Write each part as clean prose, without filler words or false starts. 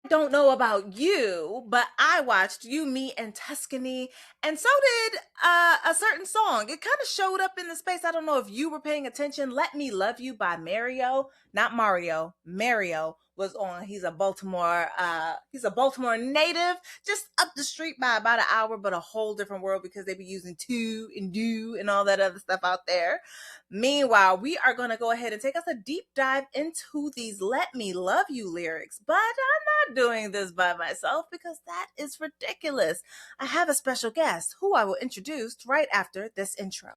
don't know about you, but I watched You, Me, and Tuscany, and so did a certain song. It kind of showed up in the space. I don't know if you were paying attention. Let Me Love You by Mario, not Mario. Mario was on. He's a Baltimore native, just up the street by about an hour, but a whole different world because they be using to and do and all that other stuff out there. Meanwhile, we are going to go ahead and take us a deep dive into these Let Me Love You lyrics, but I'm not doing this by myself because that is ridiculous. I have a special guest who I will introduce right after this intro.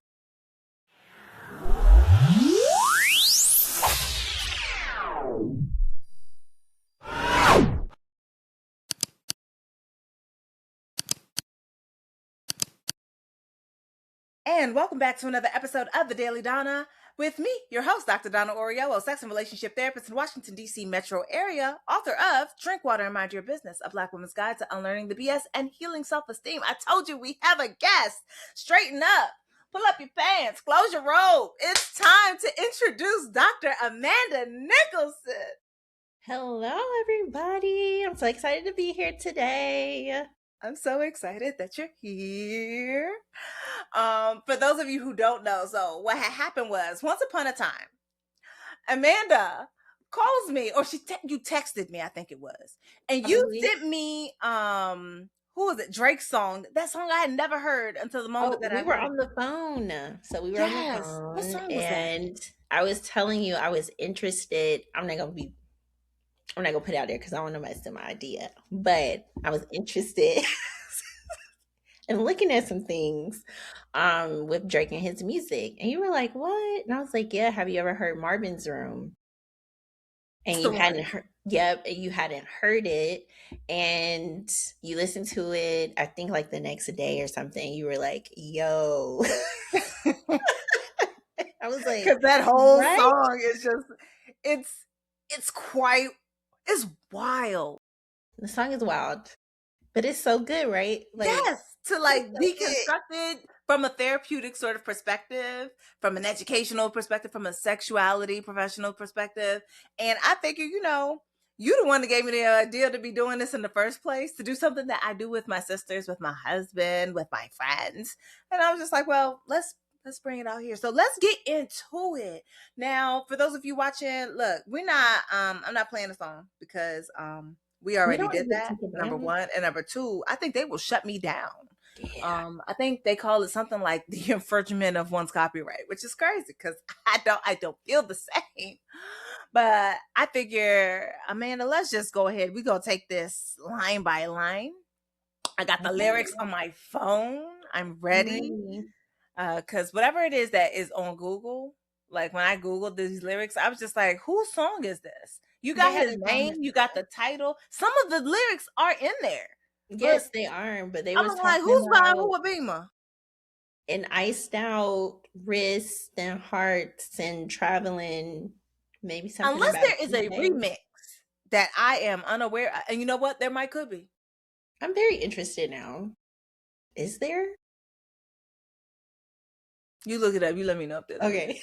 And welcome back to another episode of The Daily Donna with me, your host, Dr. Donna Oriello, sex and relationship therapist in Washington, D.C. metro area, author of Drink Water and Mind Your Business, A Black Woman's Guide to Unlearning the BS and Healing Self-Esteem. I told you we have a guest. Straighten up. Pull up your pants. Close your robe. It's time to introduce Dr. Amanda Nicholson. Hello, everybody. I'm so excited to be here today. I'm so excited that you're here. For those of you who don't know, so what had happened was once upon a time, Amanda calls me, or you texted me, I think it was, and you sent me who was it? Drake's song. That song I had never heard until the moment that we I were heard on the phone. So we were on the Yes. What phone, song was that? and I was telling you I was interested. I'm not gonna put it out there because I want to mess up my idea, but I was interested in looking at some things with Drake and his music. And you were like, "What?" And I was like, "Yeah, have you ever heard Marvin's Room?" And you hadn't heard, yep, you hadn't heard it, and you listened to it, I think like the next day or something. You were like, "Yo." I was like, because that whole right? song is just it's quite it's wild. The song is wild, but it's so good, right? Like, Yes, to like it's so deconstruct it from a therapeutic sort of perspective, from an educational perspective, from a sexuality professional perspective. And I figure, you the one that gave me the idea to be doing this in the first place, to do something that I do with my sisters, with my husband, with my friends. And I was just like, well, let's bring it out here. So let's get into it. Now, for those of you watching, look, I'm not playing the song because we already did that, number one. And number two, I think they will shut me down. Yeah. I think they call it something like the infringement of one's copyright, which is crazy because I don't feel the same. But I figure, Amanda, let's just go ahead. We're gonna take this line by line. I got the lyrics on my phone. I'm ready. Because whatever it is that is on Google, like when I Googled these lyrics, I was just like, whose song is this? You got his name, you got the title. Some of the lyrics are in there. Yes, they are, but they I'm was like, talking who's buying about who a Beamer? an iced out wrists and hearts and traveling, maybe something Unless about there is a remix that I am unaware of. And you know what? There might could be. I'm very interested now. Is there? You look it up. You let me know if there's Okay.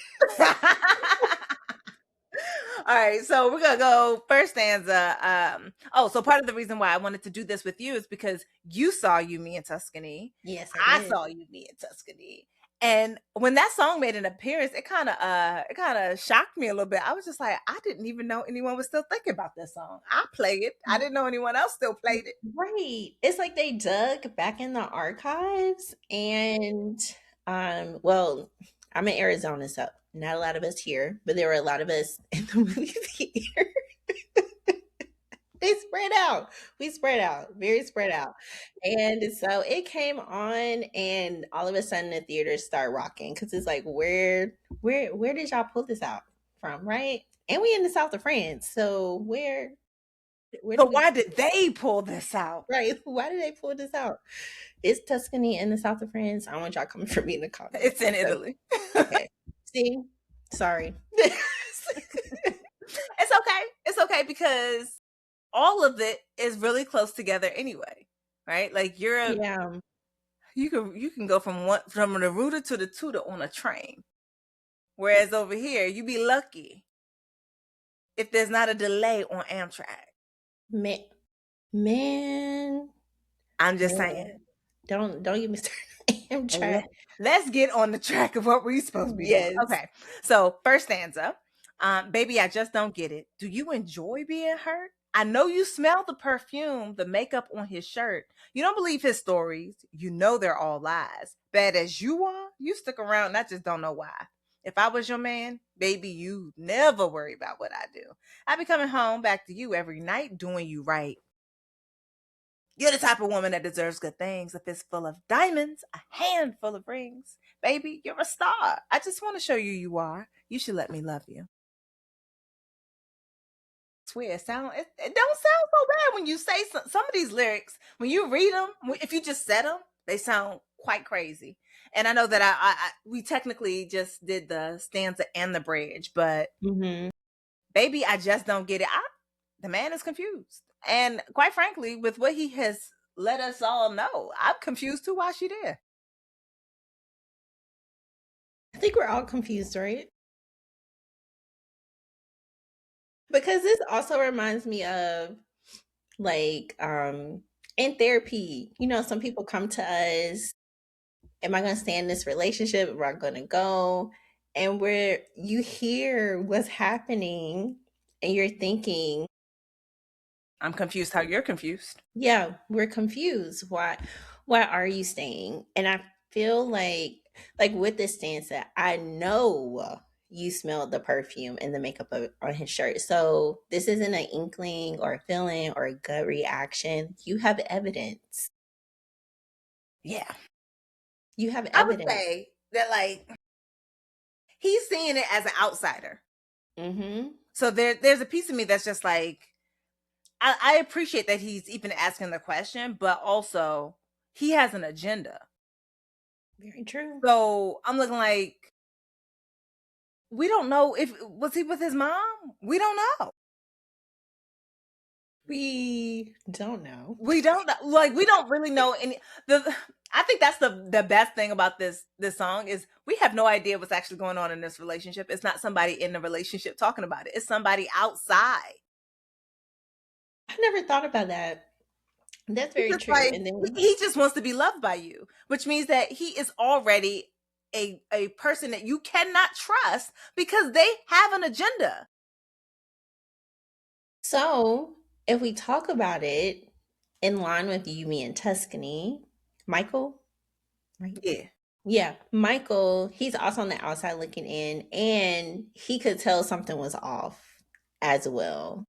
All right, so we're gonna go first stanza. So part of the reason why I wanted to do this with you is because you saw You, Me, and Tuscany. Yes, I saw You, Me, and Tuscany. And when that song made an appearance, it kind of shocked me a little bit. I was just like, I didn't even know anyone was still thinking about this song. I play it. I didn't know anyone else still played it. Right. It's like they dug back in the archives and well, I'm in Arizona, so not a lot of us here, but there were a lot of us in the movie theater. They spread out. We spread out, very spread out. And so it came on and all of a sudden the theaters start rocking because it's like where did y'all pull this out from, right? And we in the south of France. So where So did we why did they pull this out? right? Why did they pull this out? Is Tuscany in the south of France? I want y'all coming for me in the comments. It's in Italy. Okay. See? Sorry. It's okay. It's okay because all of it is really close together anyway, right? Like Yeah. you can go from the rooter to the tutor on a train. Whereas over here, you be lucky if there's not a delay on Amtrak. Man, I'm just saying. man, don't get me started. I'm trying. Let, let's get on the track of what we're supposed to be doing. Yes. Okay. So, first stanza. Baby, I just don't get it. Do you enjoy being hurt? I know you smell the perfume, the makeup on his shirt. You don't believe his stories. You know they're all lies. Bad as you are, you stick around and I just don't know why. If I was your man, baby, you never worry about what I do. I be coming home back to you every night, doing you right. You're the type of woman that deserves good things. A fist full of diamonds, a handful of rings. Baby, you're a star. I just want to show you you are. You should let me love you. Swear, it don't sound so bad when you say some of these lyrics. When you read them, if you just said them, they sound quite crazy. And I know that we technically just did the stanza and the bridge, but Hmm. baby, I just don't get it. The man is confused. And quite frankly, with what he has let us all know, I'm confused too. Why she there? I think we're all confused, right? Because this also reminds me of like in therapy, some people come to us, am I going to stay in this relationship? Am I going to go? And where you hear what's happening and you're thinking, I'm confused how you're confused. yeah, we're confused. Why are you staying? And I feel like with this stanza, I know you smelled the perfume and the makeup on his shirt. So this isn't an inkling or a feeling or a gut reaction. You have evidence. Yeah. You have I would evidence. say that like he's seeing it as an outsider. Mm-hmm. So there's a piece of me that's just like I appreciate that he's even asking the question, but also he has an agenda. Very true. So I'm looking like we don't know if was he with his mom? We don't know. We don't know. We don't know, like we don't really know any the I think that's the best thing about this song is we have no idea what's actually going on in this relationship. It's not somebody in the relationship talking about it. It's somebody outside. I never thought about that. That's He's very just true. like And then, he just wants to be loved by you, which means that he is already a person that you cannot trust because they have an agenda. so if we talk about it in line with you, me, and Tuscany, Michael, right? Yeah. Yeah, Michael, he's also on the outside looking in, and he could tell something was off as well,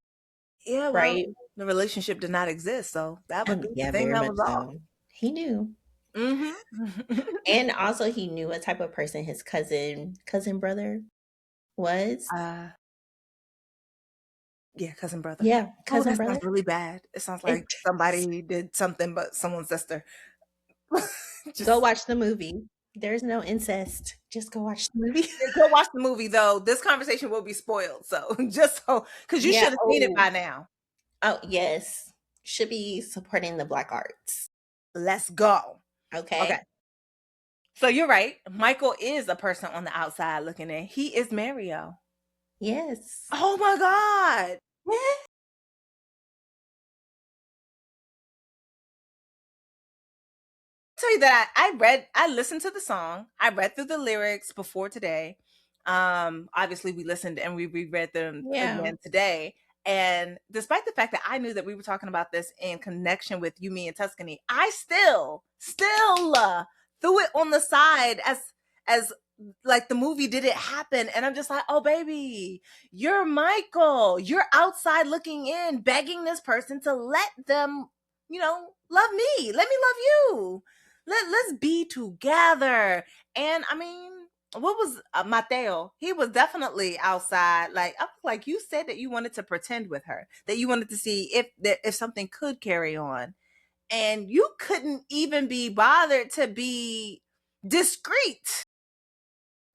Yeah, well, right? the relationship did not exist, so that would be the Yeah, thing very that much was off. so. He knew. Mhm. And also he knew what type of person his cousin brother was. uh Yeah, cousin brother. Yeah, Oh, cousin that sounds brother. really bad. It sounds It like somebody did something but someone's sister. Go Just watch the movie. There's no incest. Just go watch the movie. go watch the movie though. This conversation will be spoiled. So just so because you Yeah. should have seen it Oh. by now. Oh, yes. Should be supporting the black arts. Let's go. Okay. Okay. So you're right. Michael is a person on the outside looking in. He is Mario. Yes. Oh my God. Tell you that I listened to the song. I read through the lyrics before today. Obviously we listened and we reread them Yeah. again today. And despite the fact that I knew that we were talking about this in connection with you, me, and Tuscany, I still threw it on the side as like the movie did it happen. And I'm just like, oh baby, you're Michael. You're outside looking in, begging this person to let them, love me. Let me love you. Let's be together. And I mean, what was Mateo? He was definitely outside. Like I was like, you said that you wanted to pretend with her, that you wanted to see if something could carry on, and you couldn't even be bothered to be discreet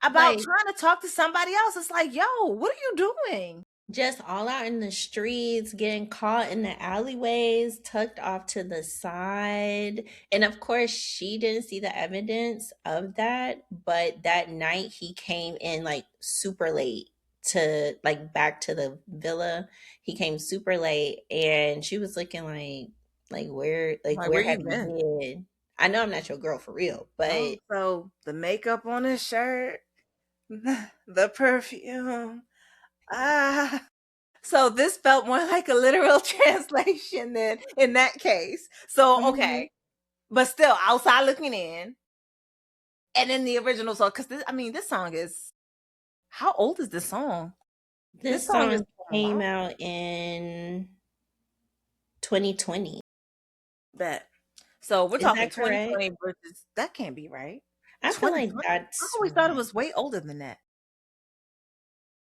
about Like trying to talk to somebody else. It's like, yo, what are you doing? just all out in the streets, getting caught in the alleyways, tucked off to the side. And of course, she didn't see the evidence of that. But that night, he came in like super late to like back to the villa. He came super late, and she was looking like, Like Like, where where have you you been? been? I know I'm not your girl for real, but Oh, so the makeup on his shirt, the perfume. Ah. So this felt more like a literal translation than in that case. So mhm. okay, but still outside looking in, and in the original song, because I mean, this song is how old is this song? This This song is song came long. out in 2020. Bet. So we're Is talking that correct? 2020 versus that can't be right. I feel like 2020. I that's always thought it right. was way older than that.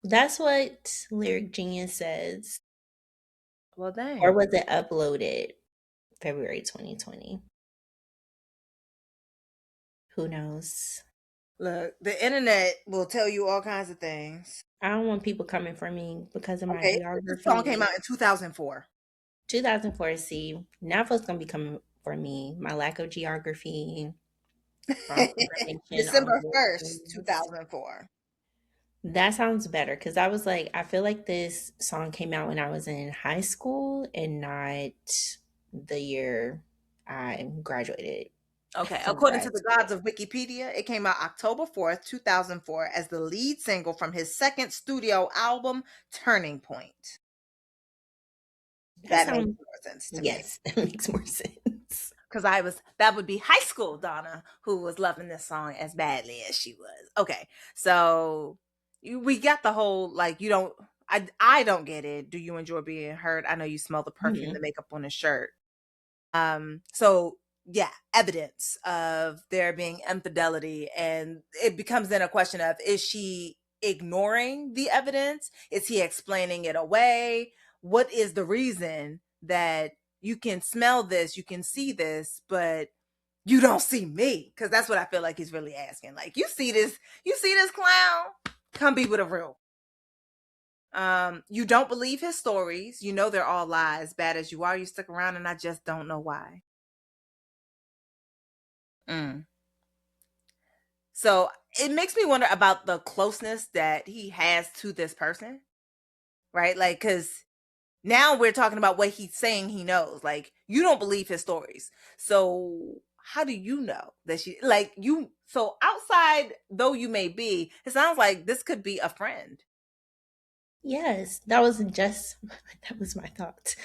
That's what Lyric Genius says. Well, Or dang. was it uploaded February 2020? Who knows? Look, the internet will tell you all kinds of things. I don't want people coming for me because of my Okay, this song came geography. out in 2004. 2004, see, now folks gonna be coming for me. My lack of geography, wrong information, all of December those 1st, things. 2004. That sounds better because I was like, I feel like this song came out when I was in high school and not the year I graduated Okay, from according to grad the school. gods of Wikipedia, it came out October 4th, 2004, as the lead single from his second studio album, Turning Point. That That makes sounds, more sense to me. yes, that makes more sense. Because that would be high school Donna who was loving this song as badly as she was. Okay, so we got the whole, like, you don't, I don't get it. Do you enjoy being hurt? I know you smell the perfume, the Mhm. makeup on his shirt. So yeah, evidence of there being infidelity, and it becomes then a question of, is she ignoring the evidence? Is he explaining it away? What is the reason that you can smell this, you can see this, but you don't see me? Because that's what I feel like he's really asking. Like, you see this clown? Come be with a real. You don't believe his stories. You know they're all lies. Bad as you are, you stick around, and I just don't know why. Mm. So it makes me wonder about the closeness that he has to this person, right? Like, because now we're talking about what he's saying he knows. Like, you don't believe his stories. So how do you know that she, like, you, so outside though you may be, it sounds like this could be a friend. Yes, that was just that was my thought.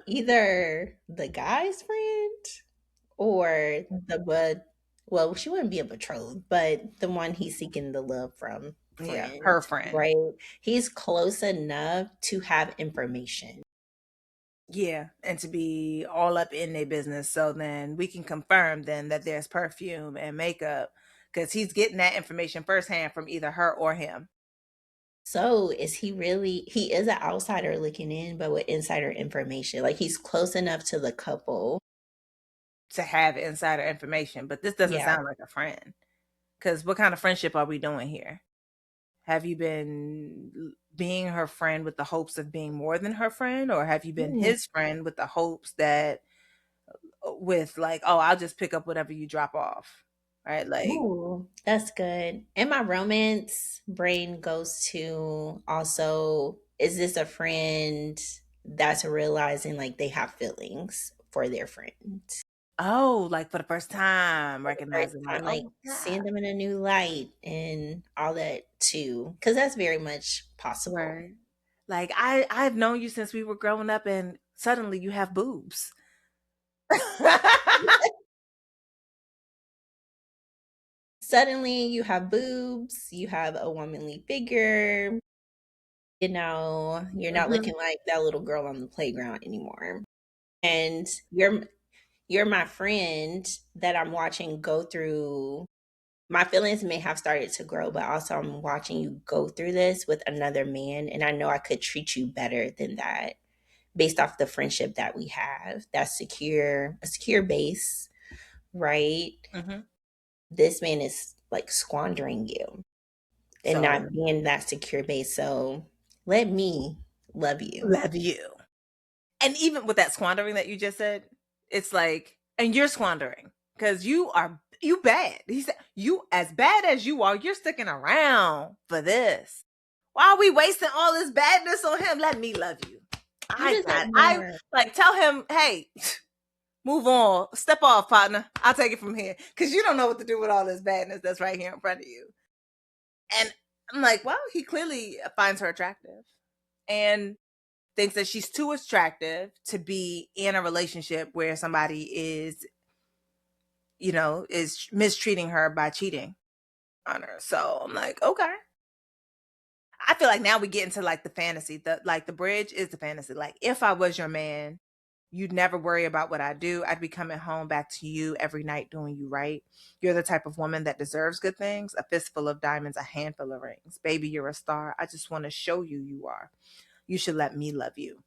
Either the guy's friend or the bud. Well, she wouldn't be a betrothed, but the one he's seeking the love from Yeah, friend, her friend. right? He's close enough to have information. Yeah, and to be all up in their business. So then we can confirm then that there's perfume and makeup, because he's getting that information firsthand from either her or him. So is he really? He is an outsider looking in, but with insider information. Like he's close enough to the couple. To have insider information, but this doesn't Yeah. sound like a friend. Because what kind of friendship are we doing here? Have you been being her friend with the hopes of being more than her friend, or have you been Ooh, his friend with the hopes that, with like, oh, I'll just pick up whatever you drop off, right? Like, ooh, that's good. And my romance brain goes to also, is this a friend that's realizing like they have feelings for their friend? oh, like for the first time, First recognizing like, time, oh like my god, seeing them in a new light and all that too, because that's very much possible. right? Like, I've known you since we were growing up, and suddenly you have boobs. Suddenly you have boobs, you have a womanly figure, you're not Mhm. looking like that little girl on the playground anymore. And you're my friend that I'm watching go through. My feelings may have started to grow, but also I'm watching you go through this with another man, and I know I could treat you better than that based off the friendship that we have. That's secure, a secure base, right? Mhm. This man is like squandering you and So not being that secure base. So let me love you. love you. And even with that squandering that you just said, it's like, and you're squandering because you bad. He said, you, as bad as you are, you're sticking around for this. Why are we wasting all this badness on him? Let me love you. You I deserve got I more. like, tell him, hey. Move on. Step off, partner. I'll take it from here. Because you don't know what to do with all this badness that's right here in front of you. And I'm like, well, he clearly finds her attractive and thinks that she's too attractive to be in a relationship where somebody is, is mistreating her by cheating on her. So I'm like, okay. I feel like now we get into like the fantasy. The bridge is the fantasy. Like if I was your man, you'd never worry about what I do. I'd be coming home back to you every night doing you right. You're the type of woman that deserves good things, a fistful of diamonds, a handful of rings. Baby, you're a star. I just want to show you you are. You should let me love you.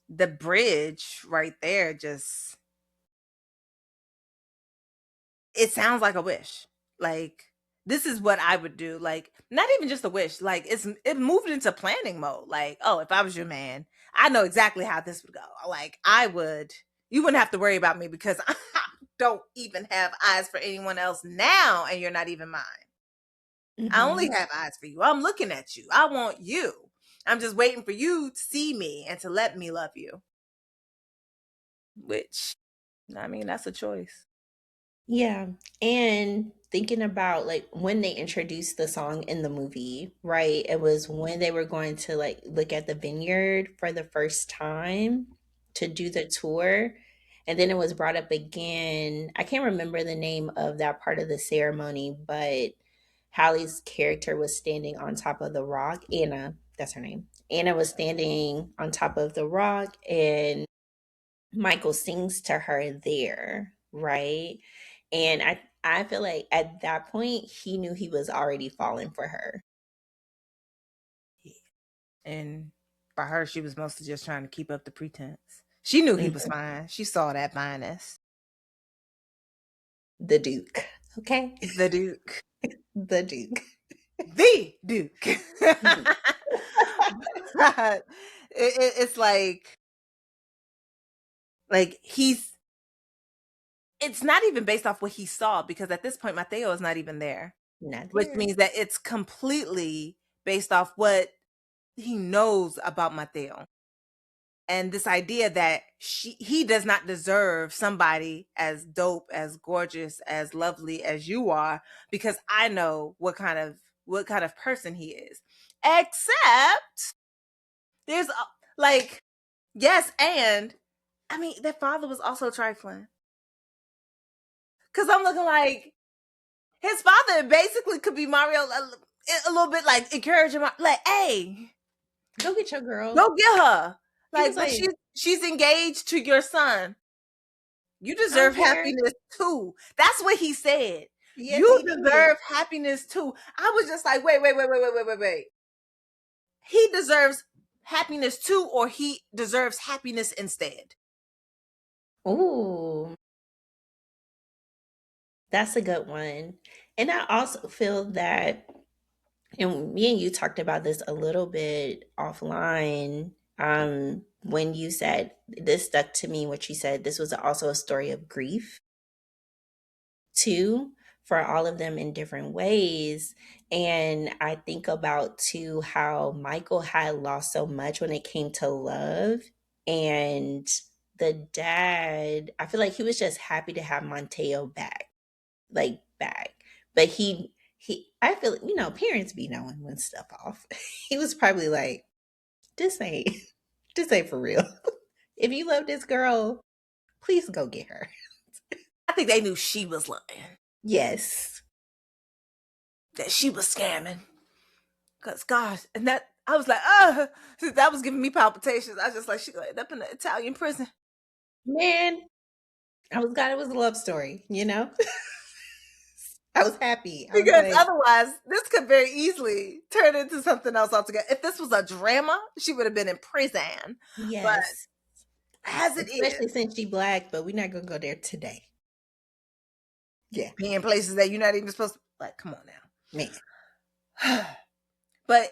The bridge right there just it sounds like a wish. Like this is what I would do. Like not even just a wish. Like it moved into planning mode. Like, oh, if I was your man, I know exactly how this would go. Like I would you wouldn't have to worry about me because I don't even have eyes for anyone else now and you're not even mine. I only Hmm. have eyes for you. I'm looking at you. I want you. I'm just waiting for you to see me and to let me love you. Which I mean, that's a choice. Yeah. And thinking about like when they introduced the song in the movie, right? It was when they were going to like look at the vineyard for the first time to do the tour. And then it was brought up again. I can't remember the name of that part of the ceremony, but Hallie's character was standing on top of the rock. Anna, that's her name. Anna was standing on top of the rock and Michael sings to her there, right? And I feel like at that point he knew he was already falling for her. And by her, she was mostly just trying to keep up the pretense. She knew he was Mhm. fine. She saw that fineness. The Duke. Okay? The Duke. The Duke. The Duke. Mhm. It's like it's not even based off what he saw because at this point Mateo is not even there, Not which there. means that it's completely based off what he knows about Mateo. And this idea that he does not deserve somebody as dope, as gorgeous, as lovely as you are because I know what kind of person he is. Except there's like yes, and I mean their father was also trifling because I'm looking like his father basically could be Mario a little bit like encouraging like hey, Go get your girl. go get her. He was Like, but like, she's engaged to your son. You I don't deserve care. happiness too. That's what he said. Yes, You he did. deserve happiness too. I was just like, wait, wait, wait, wait, wait, wait, wait, wait. He deserves happiness too, or he deserves happiness instead. Ooh, that's a good one. And I also feel that, and me and you talked about this a little bit offline. When you said this stuck to me, what you said, this was also a story of grief too, for all of them in different ways. And I think about too how Michael had lost so much when it came to love. And the dad, I feel like he was just happy to have Monteo back, like back. But he I feel, parents be knowing when stuff off. He was probably like, this ain't this ain't for real. If you love this girl, please go get her. I think they knew she was lying, Yes. that she was scamming. Cause gosh, and that I was like, that was giving me palpitations. I was just like, she gonna end up in the Italian prison Man, I was glad it was a love story, you know? I was happy. I was because like, otherwise, this could very easily turn into something else altogether. If this was a drama, she would have been in prison. But yes. as it is, Especially since she black, but we're not gonna go there today. Yeah, being places that you're not even supposed to, like, come on man. now. But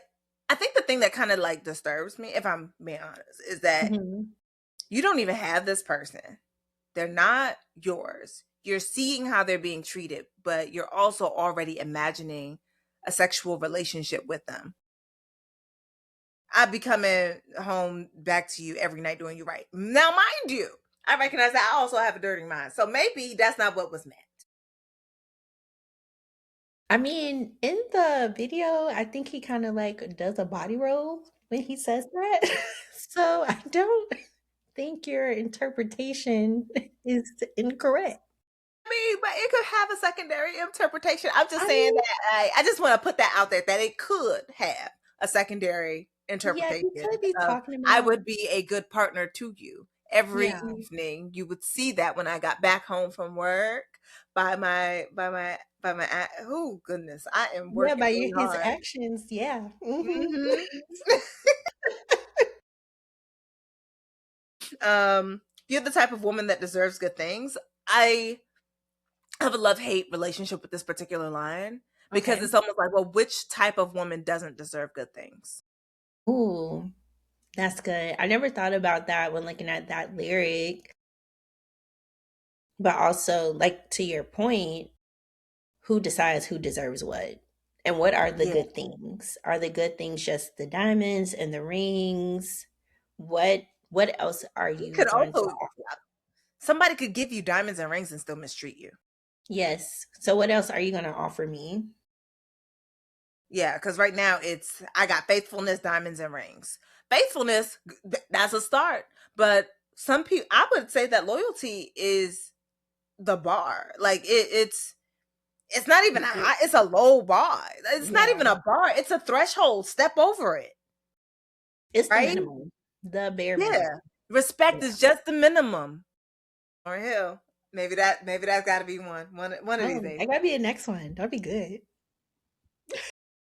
I think the thing that kind of like disturbs me, if I'm being honest, is that Mhm. you don't even have this person. They're not yours. You're seeing how they're being treated, but you're also already imagining a sexual relationship with them. I'd be coming home back to you every night doing you right. Now, mind you, I recognize that I also have a dirty mind. So maybe that's not what was meant. I mean, in the video, I think he kind of like does a body roll when he says that. So I don't think your interpretation is incorrect. I mean, but it could have a secondary interpretation. I'm just I saying mean, that I just want to put that out there that it could have a secondary yeah, interpretation he could be of talking I about, would be a good partner to you. Every yeah, evening you would see that when I got back home from work oh goodness, I am yeah, working by really his hard. actions, yeah. Hmm. Mhm. You're the type of woman that deserves good things. I have a love-hate relationship with this particular line because Okay. it's almost like, well, which type of woman doesn't deserve good things? Ooh, that's good. I never thought about that when looking at that lyric, but also, like, to your point, who decides who deserves what? And what are the Yeah. good things? Are the good things just the diamonds and the rings? What else are You you could going to also offer? somebody could give you diamonds and rings and still mistreat you. Yes. So what else are you going to offer me? Yeah, because right now it's I got faithfulness, diamonds, and rings. Faithfulness, that's a start. But some people I would say that loyalty is the bar. Like it's not even a It- high, it's a low bar. It's not yeah, even a bar, it's a threshold. Step over it, it's the right? minimum, the bare minimum. Yeah. Respect Yeah. is just the minimum. Or hell, maybe that's got to be one of these Oh, days. I gotta be the next one. That'd be good.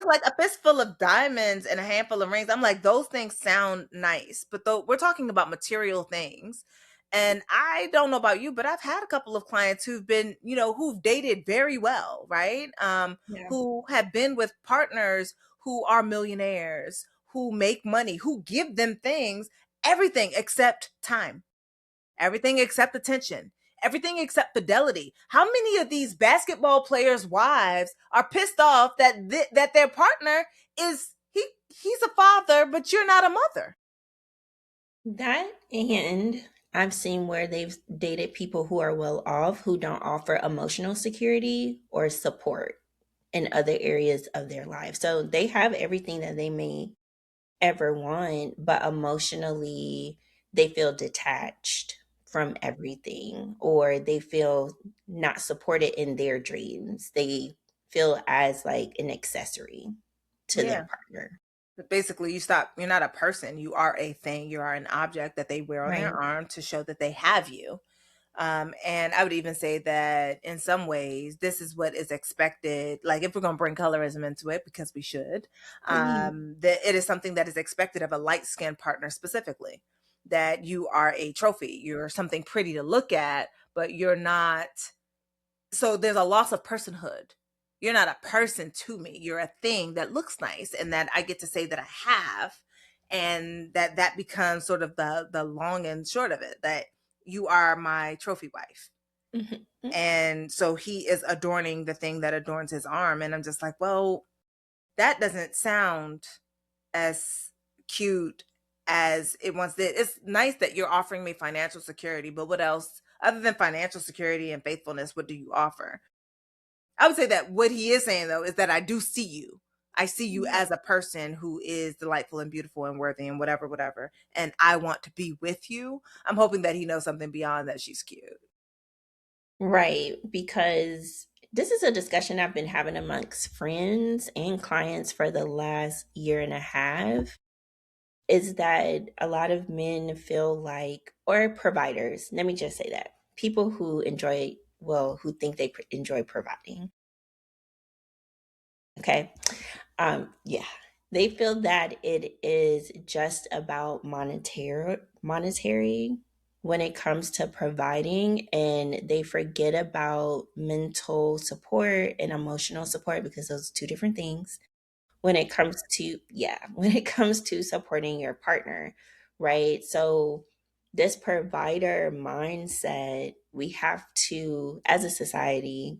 Like a fistful of diamonds and a handful of rings. I'm like, those things sound nice, but though we're talking about material things. And I don't know about you, but I've had a couple of clients who've been, who've dated very well, right? Yeah. Who have been with partners who are millionaires, who make money, who give them things, everything except time, everything except attention, everything except fidelity. How many of these basketball players' wives are pissed off that that their partner is he's a father, but you're not a mother? That, and I've seen where they've dated people who are well off who don't offer emotional security or support in other areas of their life. So they have everything that they may ever want, but emotionally they feel detached from everything, or they feel not supported in their dreams. They feel as like an accessory to their Yeah. partner. But basically, you're not a person. You are a thing. You are an object that they wear on their Right. arm to show that they have you. And I would even say that in some ways, this is what is expected. Like, if we're going to bring colorism into it, because we should, Please. that it is something that is expected of a light skinned partner specifically. That you are a trophy, you're something pretty to look at, but you're not. So there's a loss of personhood. You're not a person to me. You're a thing that looks nice and that I get to say that I have, and that becomes sort of the long and short of it, that you are my trophy wife. Mhm. And so he is adorning the thing that adorns his arm, and I'm just like, well, that doesn't sound as cute as it once did. It's nice that you're offering me financial security, but what else other than financial security and faithfulness, what do you offer? I would say that what he is saying though is that I do see you. I see you Yeah. as a person who is delightful and beautiful and worthy and whatever, whatever. And I want to be with you. I'm hoping that he knows something beyond that she's cute. Right, because this is a discussion I've been having amongst friends and clients for the last year and a half. Is that a lot of men feel like, or providers, let me just say that people who enjoy, well, who think they enjoy providing. Okay. Yeah. They feel that it is just about monetary when it comes to providing, and they forget about mental support and emotional support because those are two different things when it comes to, yeah, when it comes to supporting your partner, right? So this provider mindset, we have to, as a society,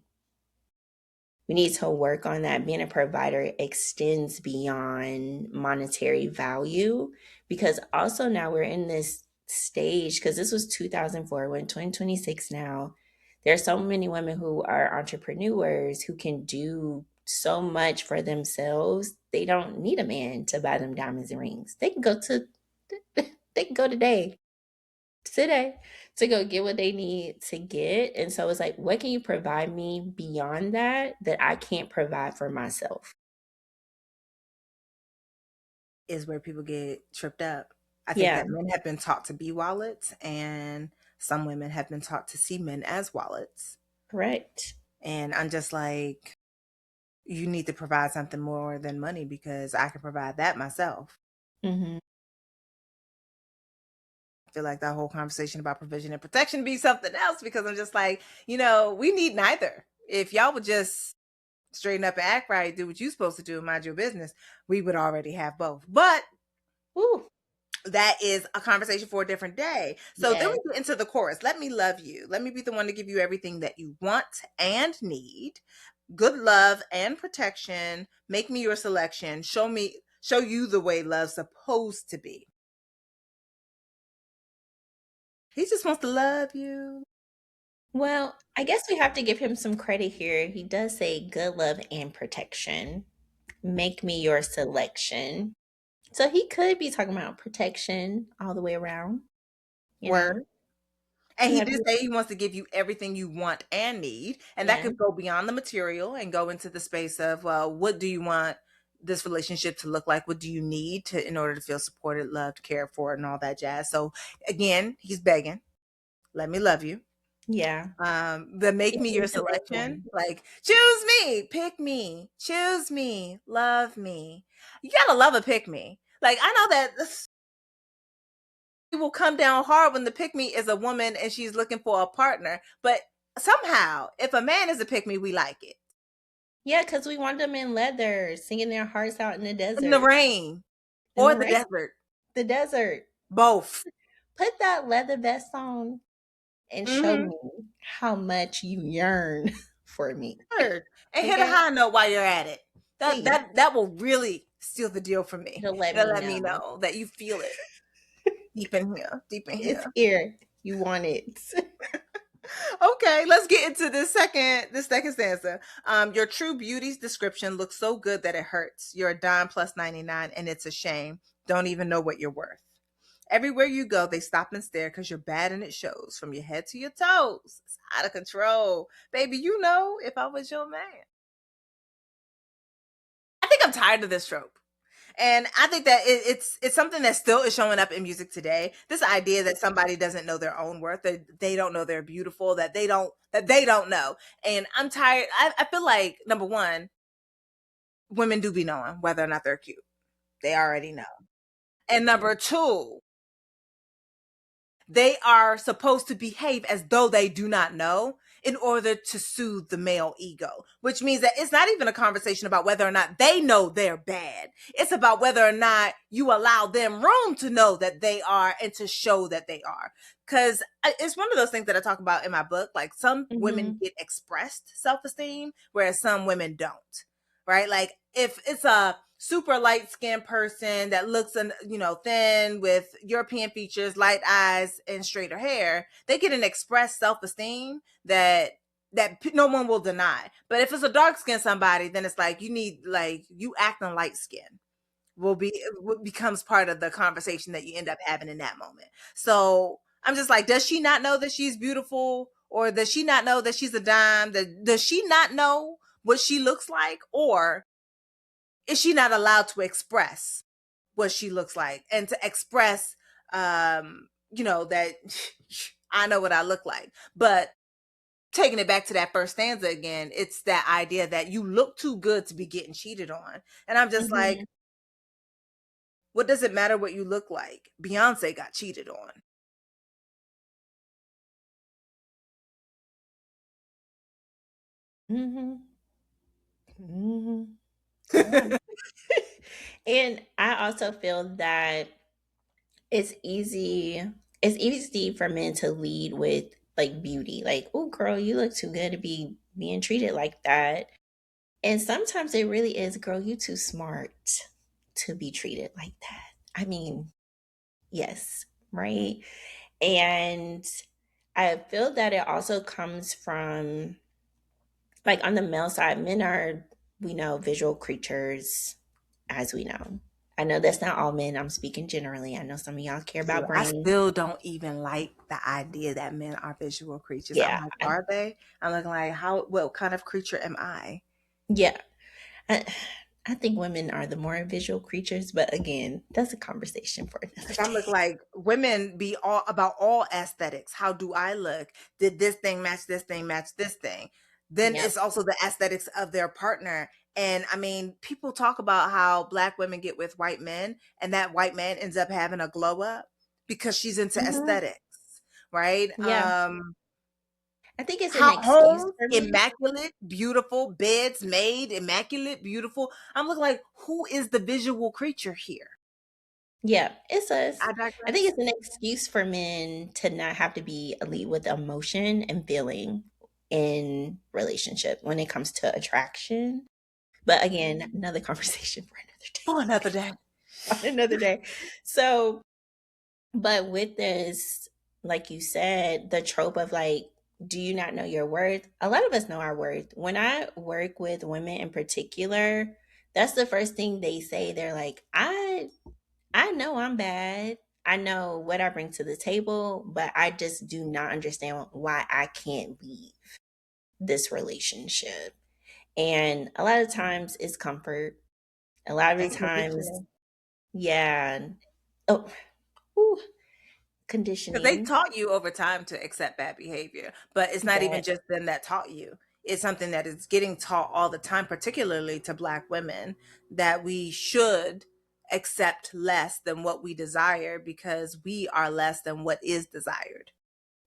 we need to work on that. Being a provider extends beyond monetary value, because also now we're in this stage, because this was 2004, we're in 2026 now. There are so many women who are entrepreneurs who can do so much for themselves. They don't need a man to buy them diamonds and rings. They can go to they can go today to go get what they need to get. And so it's like, what can you provide me beyond that that I can't provide for myself? Is where people get tripped up. I think Yeah, that men have been taught to be wallets, and some women have been taught to see men as wallets. correct. And I'm just like, you need to provide something more than money because I can provide that myself. Hmm. I feel like that whole conversation about provision and protection be something else because I'm just like, we need neither. If y'all would just straighten up and act right, do what you're supposed to do, and mind your business, we would already have both. But Ooh, that is a conversation for a different day. So then yes. we get into the chorus. Let me love you. Let me be the one to give you everything that you want and need. Good love and protection. Make me your selection. Show you the way love's supposed to be. He just wants to love you. Well, I guess we have to give him some credit here. He does say good love and protection. Make me your selection. So he could be talking about protection all the way around, you Word. know? And To he have did you, say he wants to give you everything you want and need. And that yeah, could go beyond the material and go into the space of, well, what do you want this relationship to look like? What do you need to in order to feel supported, loved, cared for, and all that jazz? So again, he's begging, let me love you. yeah. The make Give me me your the best selection, one. like choose me, pick me, choose me, love me. You gotta love a pick me. Like I know that will come down hard when the pick me is a woman and she's looking for a partner. But somehow, if a man is a pick me, we like it. Yeah, because we want them in leather, singing their hearts out in the In the desert. rain In or the the rain, desert, the desert. both. Put that leather vest on and show Mm-hmm. me how much you yearn for me. And hit a Okay? high note while you're at it. That Please. that that will really seal the deal for me. It'll let It'll me let me know. know that you feel it deep in here, deep in It's here. here. You want it. Okay, let's get into this second stanza. Your true beauty's description looks so good that it hurts. You're a dime plus 99 and it's a shame. Don't even know what you're worth. Everywhere you go, they stop and stare because you're bad and it shows from your head to your toes. It's out of control. Baby, if I was your man. I think I'm tired of this trope. And I think that it's something that still is showing up in music today. This idea that somebody doesn't know their own worth, that they don't know they're beautiful, that they don't know. And I'm tired. I feel like number one, women do be knowing whether or not they're cute. They already know. And number two, they are supposed to behave as though they do not know in order to soothe the male ego, which means that it's not even a conversation about whether or not they know they're bad. It's about whether or not you allow them room to know that they are and to show that they are. Because it's one of those things that I talk about in my book. Like some women Hmm. get expressed self esteem, whereas some women don't. Right? Like if it's a super light skinned person that looks thin with European features, light eyes, and straighter hair, they get an expressed self-esteem that no one will deny. But if it's a dark skinned somebody, then it's like you acting light skin will be what becomes part of the conversation that you end up having in that moment. So I'm just like, does she not know that she's beautiful? Or does she not know that she's a dime? Does she not know what she looks like? Or is she not allowed to express what she looks like and to express that I know what I look like. But taking it back to that first stanza again, it's that idea that you look too good to be getting cheated on. And I'm just like, Hmm. what does it matter what you look like? Beyonce got cheated on. Hmm. Hmm. Yeah. And I also feel that it's easy it's easy for men to lead with like beauty. Like, oh girl, you look too good to be being treated like that. And sometimes it really is, girl, you too smart to be treated like that. I mean, yes. right? And I feel that it also comes from, like, on the male side, men are, we know, visual creatures, as we know. I know that's not all men. I'm speaking generally. I know some of y'all care Dude, about I brain. still don't even like the idea that men are visual creatures. I'm Yeah. like, are they? I'm looking like, how, what kind of creature am I? Yeah. I, I think women are the more visual creatures, but again, that's a conversation for another Because I'm looking day. like women be all about all aesthetics. How do I look? Did this thing match this thing match this thing? Then Yep. it's also the aesthetics of their partner. And I mean, people talk about how black women get with white men, and that white man ends up having a glow up because she's into Hmm. aesthetics, right? Yeah. I think it's an How excuse homes for me. immaculate, beautiful, beds made immaculate, beautiful. I'm looking like, who is the visual creature here? Yeah, it's us. I I think digress. it's an excuse for men to not have to be a lead with emotion and feeling in relationship when it comes to attraction. But again, another conversation for another For another day. day. Another day. So, but with this, like you said, the trope of like, do you not know your worth? A lot of us know our worth. When I work with women in particular, that's the first thing they say. They're like, I know I'm bad. I know what I bring to the table, but I just do not understand why I can't leave this relationship. And a lot of times it's comfort. A lot of the And times, conditioning. yeah. Oh, ooh, Because they conditioning. taught you over time to accept bad behavior, but it's not even That. just them that taught you. It's something that is getting taught all the time, particularly to Black women, that we should accept less than what we desire because we are less than what is desired.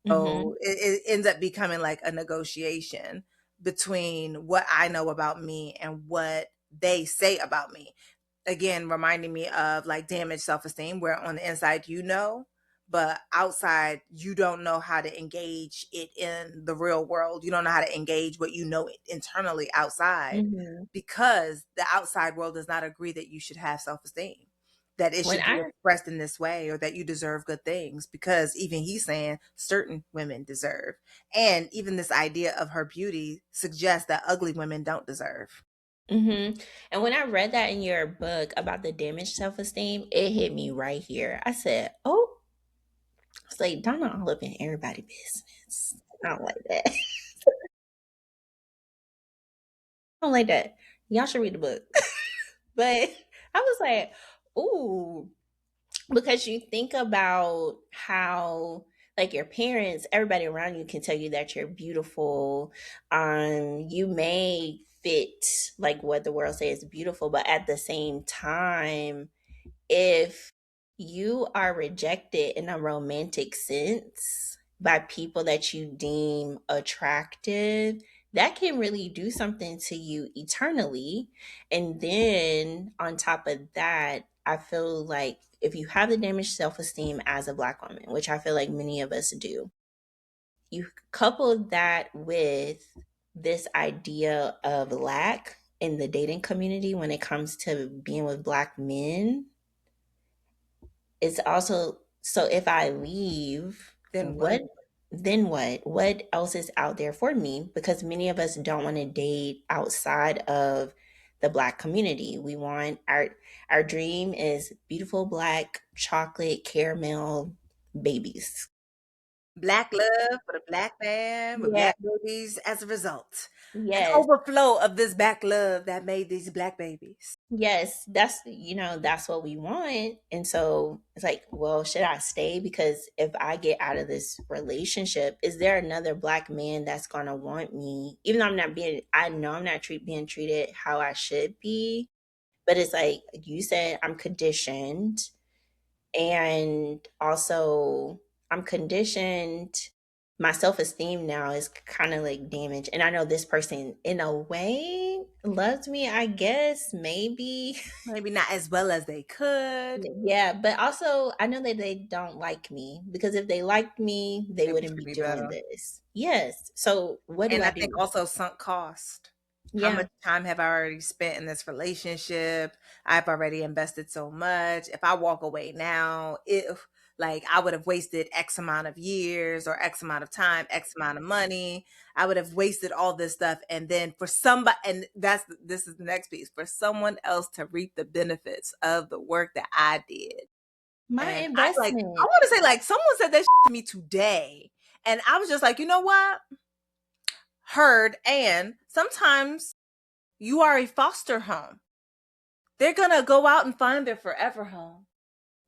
Mm-hmm. So it ends up becoming like a negotiation between what I know about me and what they say about me. Again, reminding me of like damaged self-esteem, where on the inside you know, but outside you don't know how to engage it in the real world. You don't know how to engage what you know internally outside Mm-hmm. because the outside world does not agree that you should have self-esteem, that it When should be I expressed in this way, or that you deserve good things, because even he's saying certain women deserve. And even this idea of her beauty suggests that ugly women don't deserve. Mm-hmm. And when I read that in your book about the damaged self esteem, it hit me right here. I said, "Oh, it's like Donna all up in everybody's business." I don't like that. I don't like that. Y'all should read the book. But I was like, "Ooh," because you think about how, like, your parents, everybody around you can tell you that you're beautiful. You may fit like what the world says is beautiful, but at the same time, if you are rejected in a romantic sense by people that you deem attractive, that can really do something to you eternally. And then on top of that, I feel like if you have the damaged self esteem as a Black woman, which I feel like many of us do, you couple that with this idea of lack in the dating community when it comes to being with Black men. It's also, so if I leave, Then what? what then what? What else is out there for me? Because many of us don't want to date outside of the Black community. We want our dream is beautiful Black chocolate caramel babies. Black love for the Black man with Yeah. Black babies as a result. An Yes. overflow of this Black love that made these Black babies. Yes, that's what we want. And so it's like, well, should I stay? Because if I get out of this relationship, is there another Black man that's going to want me? Even though I know I'm not being treated how I should be. But it's like you said, I'm conditioned. And also, I'm conditioned. My self esteem now is kind of like damaged. And I know this person, in a way, loves me, I guess, maybe. Maybe not as well as they could. Yeah, but also I know that they don't like me because if they liked me, they They would wouldn't treat be me doing better. this. Yes. So what do And I I think do? also sunk cost. How Yeah. much time have I already spent in this relationship? I've already invested so much. If I walk away now, Like I would have wasted X amount of years or X amount of time, X amount of money. I would have wasted all this stuff. And then for somebody, and this is the next piece, for someone else to reap the benefits of the work that I did. My And I investment. want to say, like, someone said that to me today. And I was just like, you know what? Heard. And sometimes you are a foster home. They're going to go out and find their forever home.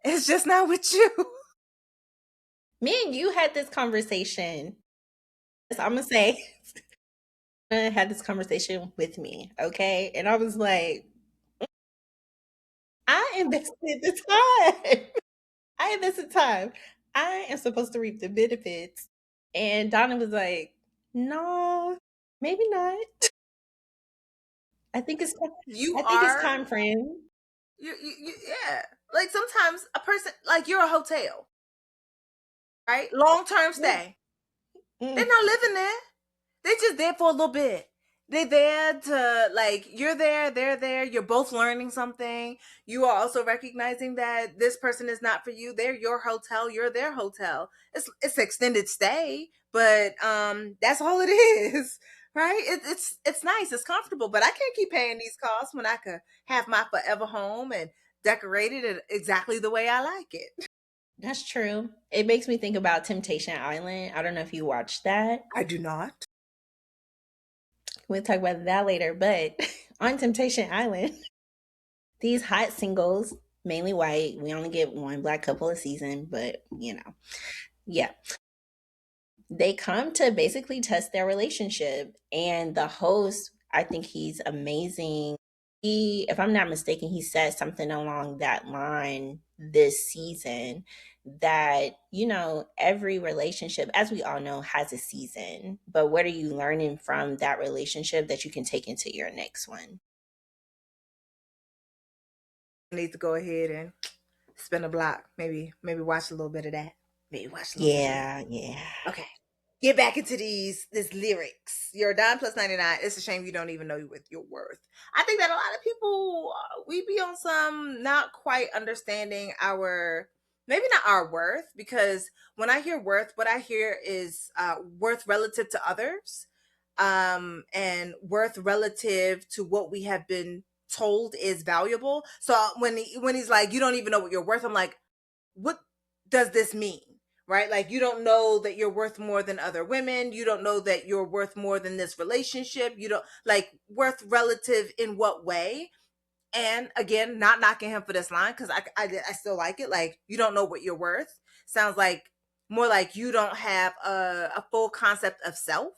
It's just not with you. Me and you had this conversation. I'm gonna say had this conversation with me, okay? And I was like, I invested the time. I invested time. I am supposed to reap the benefits. And Donna was like, no, maybe not. I think it's You I think it's are, time frame. yeah. Like sometimes a person, like you're a hotel, right? Long term Yeah. stay. They're Mm. not living there. They just there for a little bit. They there to like you're there, they're there, you're both learning something. You are also recognizing that this person is not for you. They're your hotel, you're their hotel. It's extended stay, but that's all it is. Right? It's nice, it's comfortable, but I can't keep paying these costs when I could have my forever home and decorate it exactly the way I like it. That's true. It makes me think about Temptation Island. I don't know if you watched that. I do not. We'll talk about that later. But on Temptation Island, these hot singles, mainly white, we only get one black couple a season, but yeah, they come to basically test their relationship. And the host, I think he's amazing. He, if I'm not mistaken, he said something along that line this season that, every relationship, as we all know, has a season. But what are you learning from that relationship that you can take into your next one? I need to go ahead and spin a block. Maybe watch a little bit of that. Maybe watch a little bit of that. Yeah, yeah. Okay. Get back into this lyrics. You're a dime plus 99. It's a shame you don't even know what your worth. I think that a lot of people we be on some not quite understanding our maybe not our worth, because when I hear worth, what I hear is worth relative to others, and worth relative to what we have been told is valuable. So when he's like, you don't even know what you're worth, I'm like, what does this mean? Right? Like, you don't know that you're worth more than other women. You don't know that you're worth more than this relationship. You don't like worth relative in what way? And again, not knocking him for this line, because I still like it. Like, you don't know what you're worth. Sounds like more like you don't have a full concept of self.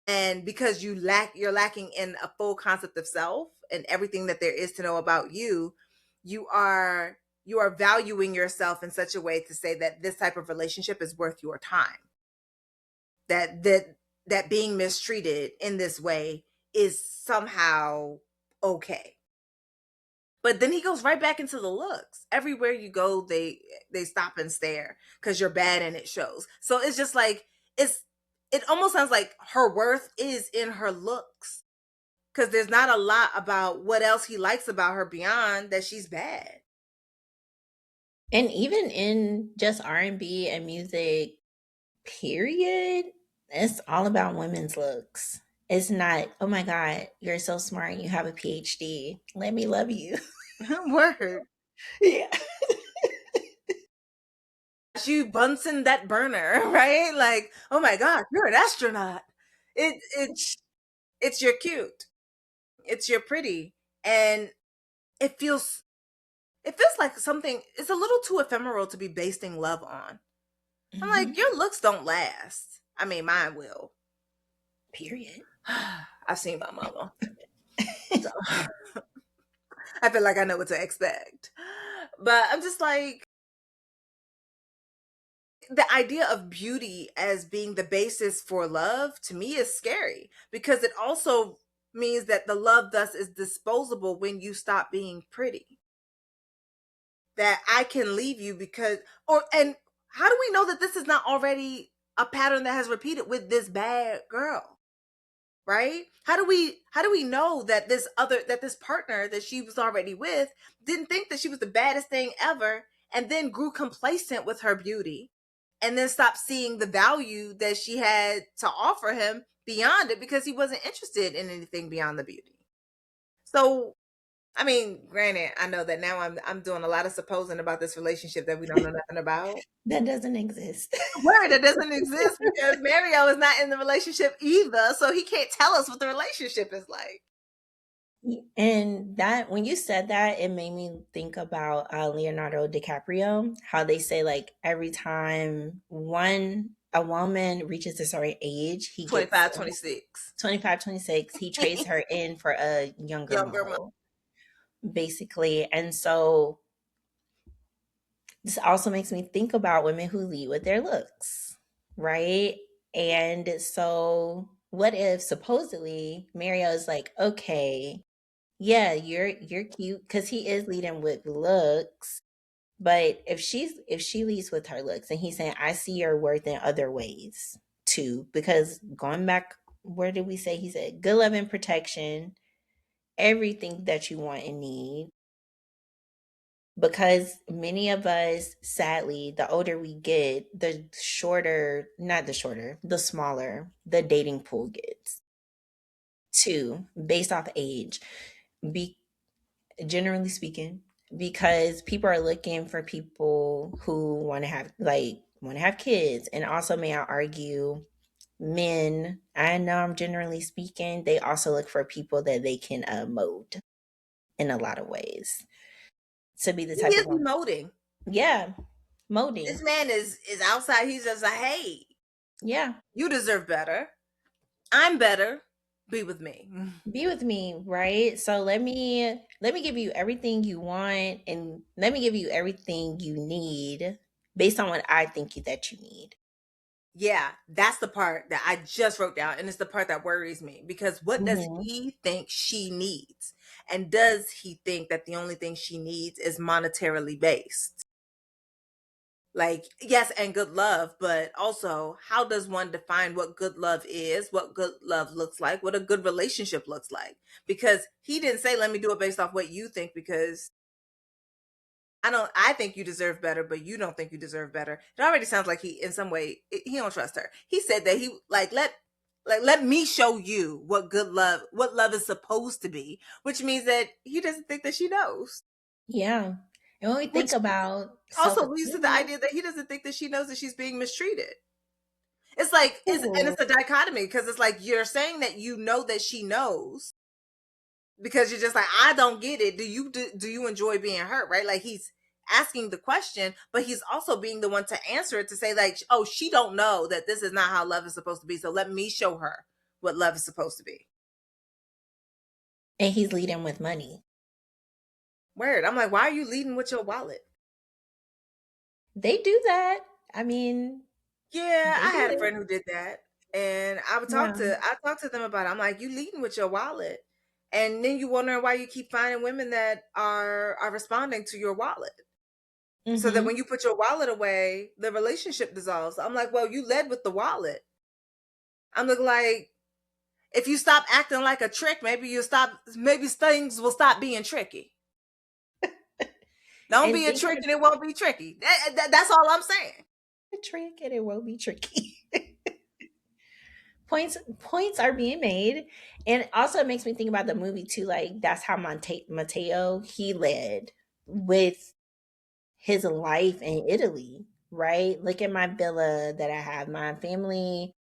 And because you're lacking in a full concept of self and everything that there is to know about you, you are you are valuing yourself in such a way to say that this type of relationship is worth your time, that being mistreated in this way is somehow okay. But then he goes right back into the looks. Everywhere you go, they stop and stare because you're bad and it shows. So it's just like it almost sounds like her worth is in her looks, because there's not a lot about what else he likes about her beyond that she's bad. And even in just R&B and music, period, it's all about women's looks. It's not, oh my God, you're so smart, you have a PhD. Let me love you. Word. Yeah. She Bunsen that burner, right? Like, oh my God, you're an astronaut. It's you're cute. It's you're pretty. And it feels it feels like something, it's a little too ephemeral to be basing love on. I'm like, Hmm. your looks don't last. I mean, mine will. Period. I've seen my mama. So I feel like I know what to expect. But I'm just like, the idea of beauty as being the basis for love to me is scary, because it also means that the love thus is disposable when you stop being pretty. That I can leave you because, and how do we know that this is not already a pattern that has repeated with this bad girl? Right? How do we know that this partner that she was already with didn't think that she was the baddest thing ever, and then grew complacent with her beauty, and then stopped seeing the value that she had to offer him beyond it because he wasn't interested in anything beyond the beauty. So, I mean, granted, I know that now I'm doing a lot of supposing about this relationship that we don't know nothing about. That doesn't exist. Word that doesn't exist because Mario is not in the relationship either, so he can't tell us what the relationship is like. And that when you said that, it made me think about Leonardo DiCaprio. How they say like every time one a woman reaches a certain age, he gets 25, 26. 25, 26. He trades her in for a younger Younger mom. model, basically. And so this also makes me think about women who lead with their looks, right? And so, what if supposedly Mario is like, okay, yeah, you're cute because he is leading with looks, but if she leads with her looks, and he's saying, I see your worth in other ways too, because going back, where did we say he said good love and protection, everything that you want and need, because many of us, sadly, the older we get, the shorter, not the shorter, the smaller the dating pool gets too, based off age. Be Generally speaking, because people are looking for people who want to have kids, and also, may I argue, men. I know I'm generally speaking, they also look for people that they can mold in a lot of ways to be the He type of is woman. emoting. Yeah, This molding. man is outside. He's just like, hey, Yeah. you deserve better. I'm better. Be with me. Be with me, right? So let me give you everything you want, and let me give you everything you need based on what I think that you need. Yeah, that's the part that I just wrote down. And it's the part that worries me because what does Hmm. he think she needs? And does he think that the only thing she needs is monetarily based? Like, yes, and good love, but also, how does one define what good love is, what good love looks like, what a good relationship looks like? Because he didn't say, let me do it based off what you think, because I think you deserve better, but you don't think you deserve better. It already sounds like he, in some way, he don't trust her. He said that he, let me show you what good love, what love is supposed to be, which means that he doesn't think that she knows. Yeah. And when we think Which about also leads to the self-esteem, idea that he doesn't think that she knows that she's being mistreated. ooh, It's a dichotomy because it's like you're saying that you know that she knows because you're just like, I don't get it. Do you enjoy being hurt? Right? Like he's asking the question, but he's also being the one to answer it, to say like, oh, she don't know that this is not how love is supposed to be. So let me show her what love is supposed to be. and he's leading with money. Word. I'm like, why are you leading with your wallet? They do that. I mean, Yeah, they I do had a it. friend who did that, and Yeah. I talked to them about it. I'm like, you leading with your wallet, and then you wondering why you keep finding women that are responding to your wallet. So that Hmm. when you put your wallet away, the relationship dissolves. I'm like, well, you led with the wallet. I'm looking like, if you stop acting like a trick, maybe things will stop being tricky. Don't And be a thinking trick and it won't be tricky. That's all I'm saying. a trick, and it will be tricky. Points are being made, and also it makes me think about the movie too. Like that's how Mateo, he led with his life in Italy, right? Look at my villa that I have. My family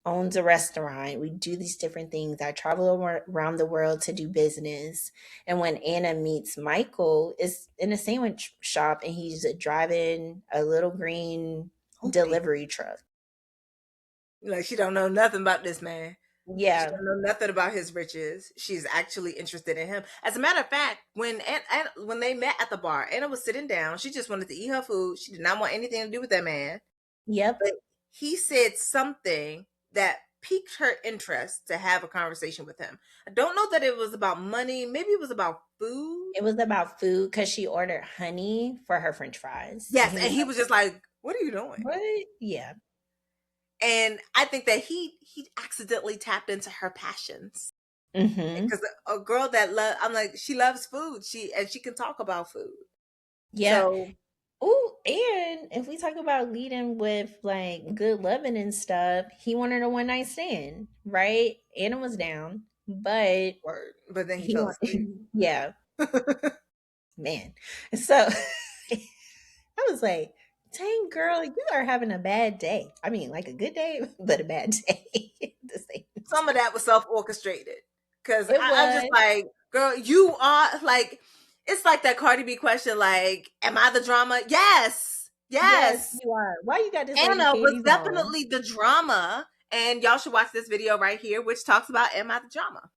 owns a restaurant. We do these different things. I travel around the world to do business. And when Anna meets Michael, it's in a sandwich shop, and he's driving a little green Hoopty. delivery truck. Like she don't know nothing about this man. She Yeah. don't know nothing about his riches. She's actually interested in him. As a matter of fact, when they met at the bar, Anna was sitting down. She just wanted to eat her food. She did not want anything to do with that man. Yep. But he said something that piqued her interest to have a conversation with him. I don't know that it was about money. Maybe it was about food. It was about food because she ordered honey for her French fries, and Yes, he and was he was just like, "What are you doing?" like, "What?" Yeah. And I think that he accidentally tapped into her passions. Mm-hmm. Because a girl that I'm like, she loves food. She can talk about food. Yeah. So Oh, and if we talk about leading with like good loving and stuff, he wanted a one night stand, right? Anna was down, but Word. But then he he fell want asleep. yeah, man. So I was like, dang girl, you are having a bad day. I mean, like a good day, but a bad day at the same Some of time. that was self orchestrated. Cause It I'm just was. like, girl, you are like, it's like that Cardi B question, like, am I the drama? Yes. Yes, Yes. you are. Why you got this lady Anna was panties on? definitely the drama. And y'all should watch this video right here, which talks about Am I the Drama?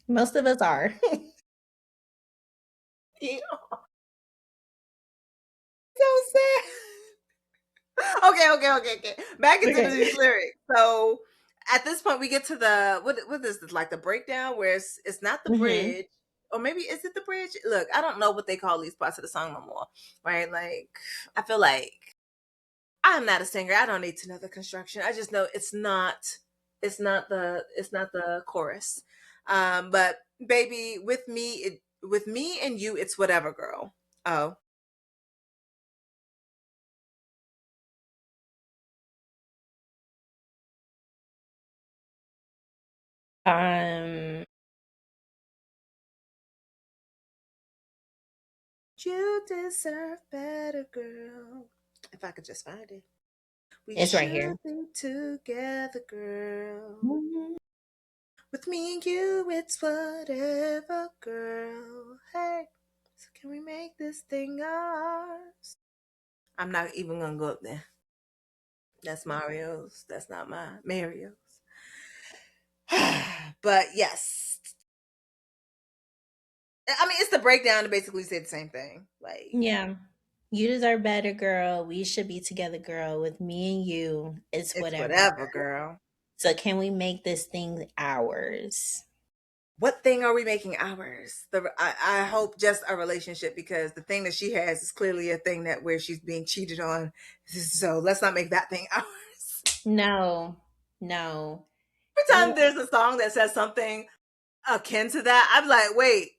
Most of us are. Yeah. So sad. Okay. Back into these Okay. lyrics. So at this point, we get to the what is this, like the breakdown where it's not the Hmm. bridge, or maybe is it the bridge? Look, I don't know what they call these parts of the song no more, right? Like I feel like I'm not a singer. I don't need to know the construction. I just know it's not the chorus. But baby, with me and you, it's whatever, girl. Oh, Um, you deserve better, girl. If I could just find it. We it's right should here. be together, girl. Mhm. With me and you, it's whatever, girl. Hey, so can we make this thing ours? I'm not even gonna go up there. That's Mario's. That's not my Mario's. But yes, I mean it's the breakdown to basically say the same thing. Like Yeah. You deserve better, girl. We should be together, girl. With me and you, it's it's whatever. whatever, girl. So can we make this thing ours? What thing are we making ours? I hope just a relationship, because the thing that she has is clearly a thing that where she's being cheated on. So let's not make that thing ours. No, no. Every time there's a song that says something akin to that, I'm like, wait,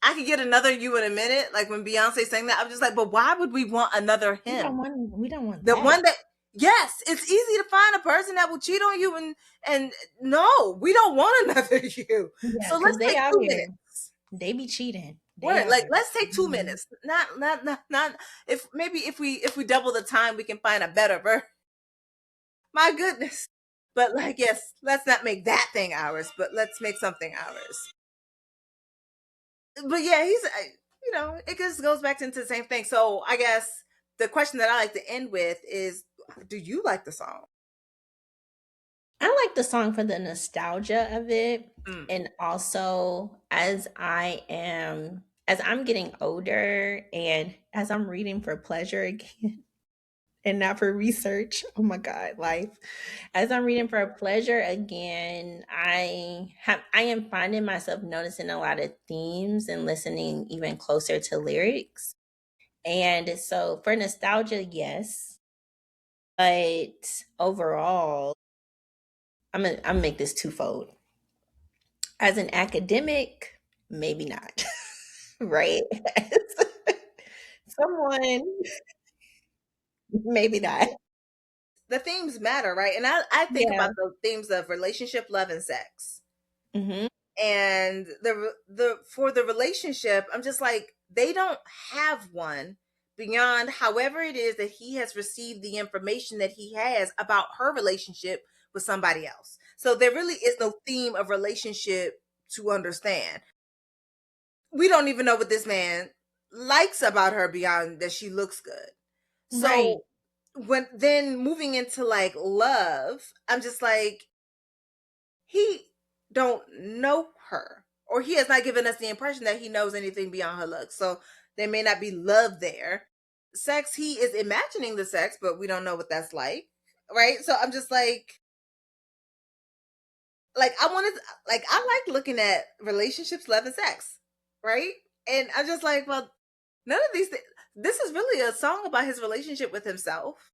I could get another you in a minute. Like when Beyonce sang that, I'm just like, but why would we want another him? We don't want The that. one that, yes, it's easy to find a person that will cheat on you, and no, we don't want another you. Yeah, So because let's they take out 2 minutes. here. They be cheating. They Word, out like here. let's take two Mhm. minutes. Not. If maybe if we double the time, we can find a better version. My goodness. But like, yes, let's not make that thing ours, but let's make something ours. But yeah, it just goes back into the same thing. So I guess the question that I like to end with is, do you like the song? I like the song for the nostalgia of it. Mm. And also as I'm getting older and as I'm reading for pleasure again and not for research. Oh my God, life. As I'm reading for pleasure again, I am finding myself noticing a lot of themes and listening even closer to lyrics. And so for nostalgia, yes. But overall, I'm gonna make this twofold. As an academic, maybe not. Right? Someone, maybe not. The themes matter, right? And I think Yeah. about the themes of relationship, love, and sex. Hmm. And the for the relationship, I'm just like, they don't have one beyond however it is that he has received the information that he has about her relationship with somebody else. So there really is no theme of relationship to understand. We don't even know what this man likes about her beyond that she looks good. Right. So when then moving into like love, I'm just like, he don't know her, or he has not given us the impression that he knows anything beyond her looks. So there may not be love there. Sex, he is imagining the sex, but we don't know what that's like, right? So I'm just like I wanted, like I like looking at relationships, love, and sex, right? And I'm just like, well, none of these things. This is really a song about his relationship with himself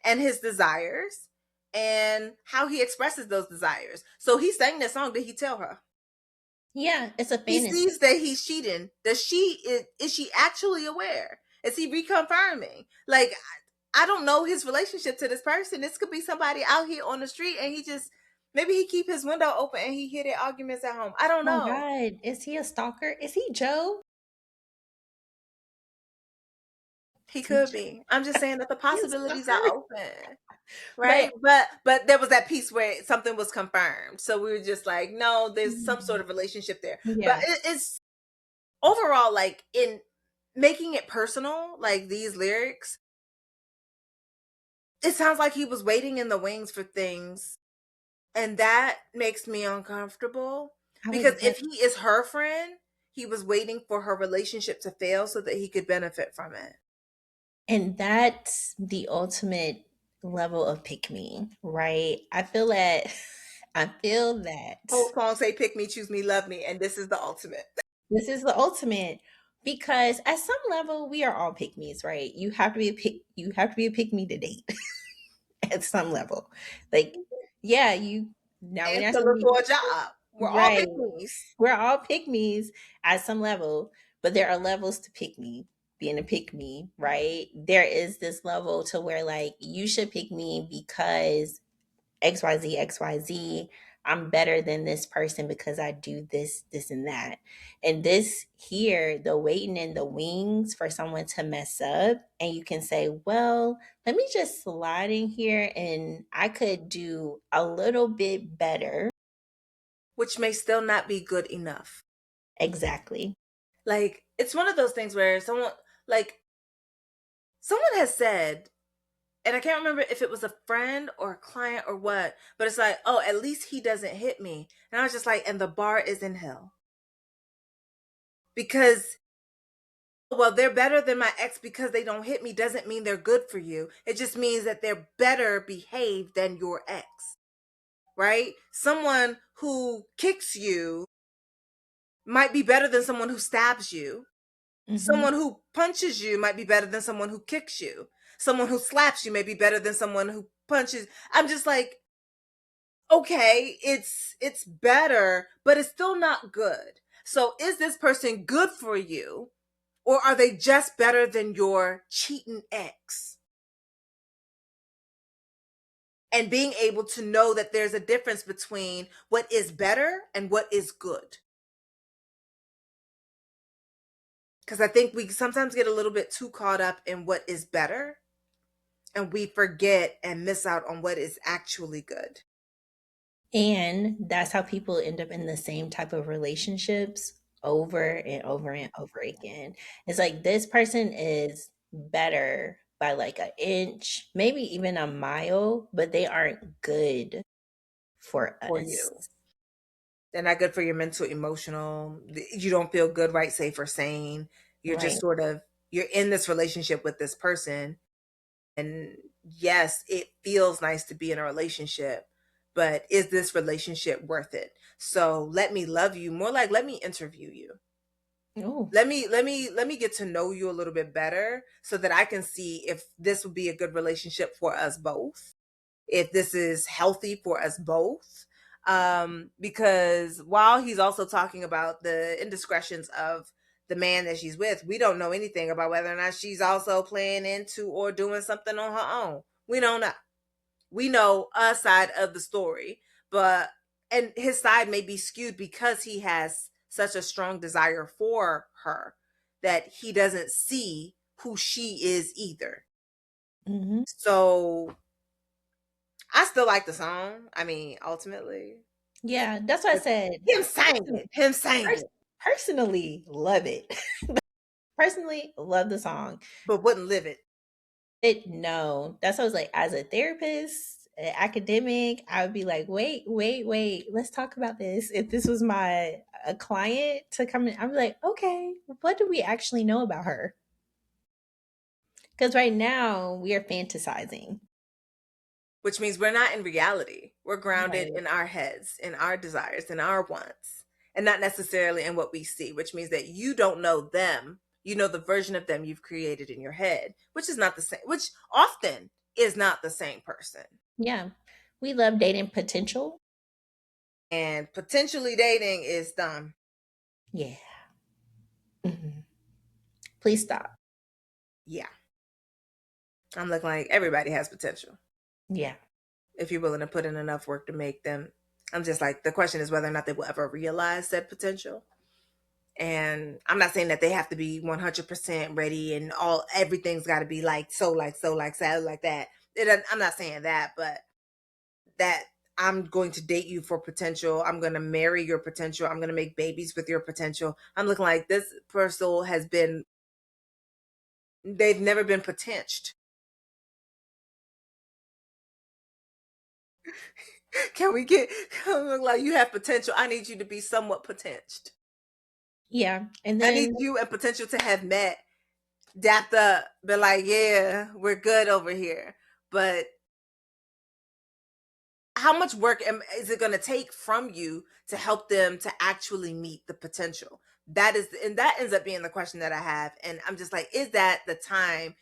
and his desires and how he expresses those desires. So he sang this song. Did he tell her? Yeah, it's a He fantasy. sees that he's cheating. Does she is she actually aware? Is he reconfirming? Like I don't know his relationship to this person. This could be somebody out here on the street and he just maybe he keep his window open and he hear their arguments at home. I don't Oh my know. God, is he a stalker? Is he Joe? He Is he could Joe? be. I'm just saying that the He a possibilities stalker? are open. But Right? But there was that piece where something was confirmed. So we were just like, no, there's some sort of relationship there. But yeah, it's overall like in making it personal, like these lyrics, it sounds like he was waiting in the wings for things. And that makes me uncomfortable I because would. if he is her friend, he was waiting for her relationship to fail so that he could benefit from it. And that's the ultimate level of pick me, right? I feel that I feel that Whole song say pick me, choose me, love me, and this is the ultimate. this is the ultimate because at some level we are all pick me's, right? You have to be a pick me to date at some level. Like, yeah, you now we're And not to saying look for a job. We're all right. pick me's. We're all pick me's at some level, but there are levels to pick me. Being a pick me, right? There is this level to where like you should pick me because XYZ, XYZ. I'm better than this person because I do this, this, and that. And this here, the waiting in the wings for someone to mess up, and you can say, well, let me just slide in here and I could do a little bit better. Which may still not be good enough. Exactly. Like it's one of those things where like someone has said, and I can't remember if it was a friend or a client or what, but it's like, oh, at least he doesn't hit me. And I was just like, and the bar is in hell. Because well, they're better than my ex because they don't hit me doesn't mean they're good for you. It just means that they're better behaved than your ex. Right? Someone who kicks you might be better than someone who stabs you. Hmm. Someone who punches you might be better than someone who kicks you. Someone who slaps you may be better than someone who punches. I'm just like, okay, it's better, but it's still not good. So is this person good for you or are they just better than your cheating ex? And being able to know that there's a difference between what is better and what is good. Because I think we sometimes get a little bit too caught up in what is better and we forget and miss out on what is actually good. And that's how people end up in the same type of relationships over and over and over again. It's like this person is better by like an inch, maybe even a mile, but they aren't good for For us. you. They're not good for your mental, emotional. You don't feel good, right, safe, or sane. You're just Right. sort of you're in this relationship with this person, and yes, it feels nice to be in a relationship, but is this relationship worth it? So let me love you more like let me interview you. Oh. Let me get to know you a little bit better so that I can see if this would be a good relationship for us both, if this is healthy for us both. Because while he's also talking about the indiscretions of the man that she's with, we don't know anything about whether or not she's also playing into or doing something on her own. We don't know. We know a side of the story, but and his side may be skewed because he has such a strong desire for her that he doesn't see who she is either. Hmm. So I still like the song. I mean, ultimately, Yeah, that's what I but said. him sang Person- it. Him sang pers- it, Personally, love it. Personally, love the song. but wouldn't live it. It no. That's what I was like, as a therapist, an academic, I would be like, wait, wait, wait, let's talk about this. If this was my a client to come in, I'd be like, okay, what do we actually know about her? Because right now we are fantasizing. Which means we're not in reality. We're grounded Right. in our heads, in our desires, in our wants, and not necessarily in what we see, which means that you don't know them. You know the version of them you've created in your head, which is not the same, which often is not the same person. Yeah. We love dating potential. And potentially dating is dumb. Yeah. Mhm. Please stop. Yeah. I'm looking like everybody has potential Yeah. if you're willing to put in enough work to make them. I'm just like, the question is whether or not they will ever realize that potential. And I'm not saying that they have to be 100% ready and everything's got to be like so like that. I'm not saying that, but that I'm going to date you for potential. I'm going to marry your potential. I'm going to make babies with your potential. I'm looking like this person has been, they've never been potential. Can we get, like, you have potential. I need you to be somewhat potential. Yeah. And I need then, you and potential to have met, dapped up, been like, yeah, we're good over here. But how much work is it going to take from you to help them to actually meet the potential? That is, and that ends up being the question that I have. And I'm just like, is that time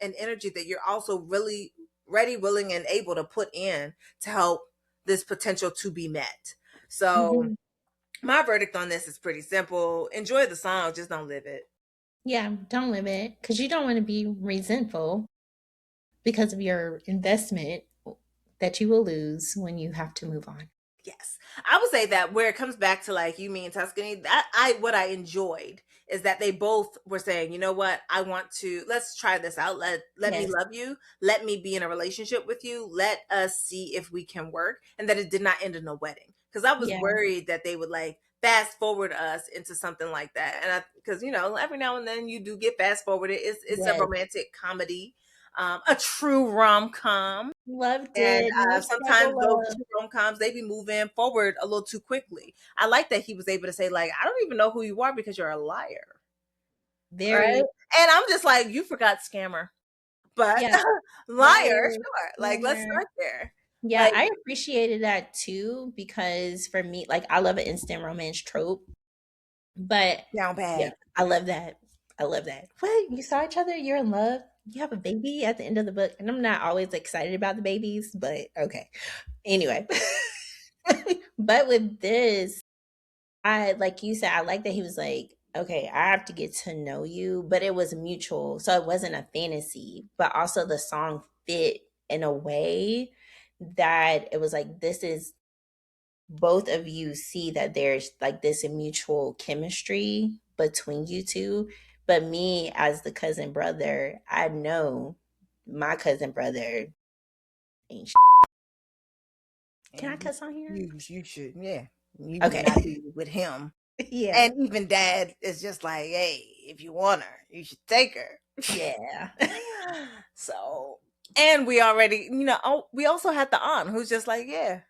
and energy that you're also really ready, willing, and able to put in to help this potential to be met? So mhm, my verdict on this is pretty simple. Enjoy the song, just don't live it. yeah, don't limit because you don't want to be resentful because of your investment that you will lose when you have to move on. Yes. I would say that where it comes back to like you, me, and Tuscany, that I what I enjoyed is that they both were saying, you know what, I want to, let's try this out. Let me Yes. love you. Let me be in a relationship with you. Let us see if we can work. And that it did not end in a wedding. Because I was Yeah. worried that they would like fast forward us into something like that. And because every now and then you do get fast forwarded. It's a Yes. romantic comedy, a true rom-com. Loved And it. No sometimes struggle those love. two rom-coms, they be moving forward a little too quickly. I like that he was able to say, like, I don't even know who you are because you're a liar. Right. Very, And I'm just like, you forgot scammer. But yeah, liar, liar, sure. Like, let's scammer. start there. Yeah, Like, I appreciated that too because for me, like, I love an instant romance trope, but down yeah, bad. I love that. I love that. What? You saw each other, you're in love, you have a baby at the end of the book. And I'm not always excited about the babies, but okay. Anyway, but with this, I, like you said, I like that he was like, okay, I have to get to know you, but it was mutual. So it wasn't a fantasy, but also the song fit in a way that it was like, this is both of you see that there's like this mutual chemistry between you two. But me, as the cousin brother, I know my cousin brother ain't. Can I And cuss on here? you should, yeah. You would Okay. not be with him. Yeah. And even dad is just like, hey, if you want her, you should take her. Yeah. So, and we already, we also had the aunt who's just like, yeah,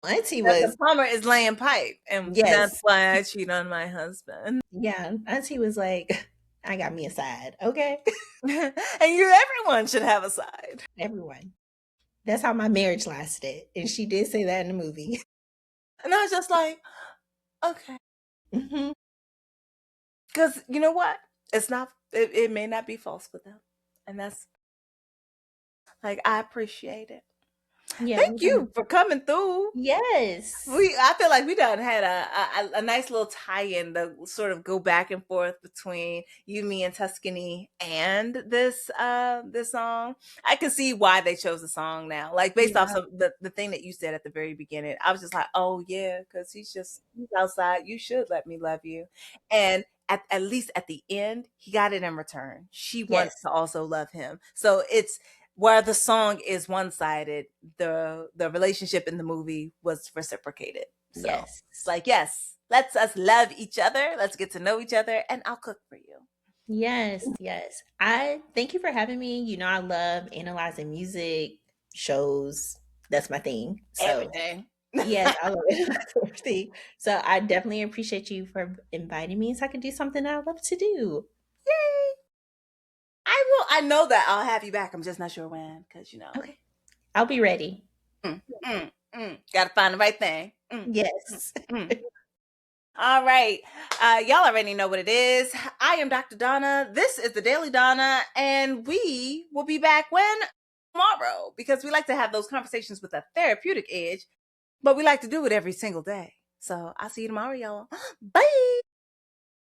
Auntie that the was, plumber is laying pipe, and that's yes. why I cheat on my husband. Yeah. Auntie was like, I got me a side. Okay. And everyone should have a side. Everyone. That's how my marriage lasted. And she did say that in the movie. And I was just like, okay, Hmm. because you know what? It's not. It may not be false with them, and that's like I appreciate it. Yeah. Thank you for coming through. Yes. I feel like we done had a nice little tie-in to sort of go back and forth between you, me, and Tuscany and this song. I can see why they chose the song now. Like based off Yeah. the thing that you said at the very beginning. I was just like, oh yeah, because he's outside. You should let me love you. And at least at the end, he got it in return. She wants Yes. to also love him. So it's where the song is one-sided, the relationship in the movie was reciprocated. So it's Yes. like, yes, let's us love each other, let's get to know each other, and I'll cook for you. Yes. Yes. I thank you for having me. You know, I love analyzing music, shows. That's my thing. So, Everything. yes, I love analyzing everything. So, I definitely appreciate you for inviting me so I can do something I love to do. Yay. I know that I'll have you back. I'm just not sure when, because Okay. I'll be ready. gotta find the right thing. Mm, Yes. mm. All right. Y'all already know what it is. I am Dr. Donna. This is the Daily Donna, and we will be back when? Tomorrow, because we like to have those conversations with a therapeutic edge, but we like to do it every single day. So I'll see you tomorrow, y'all. Bye.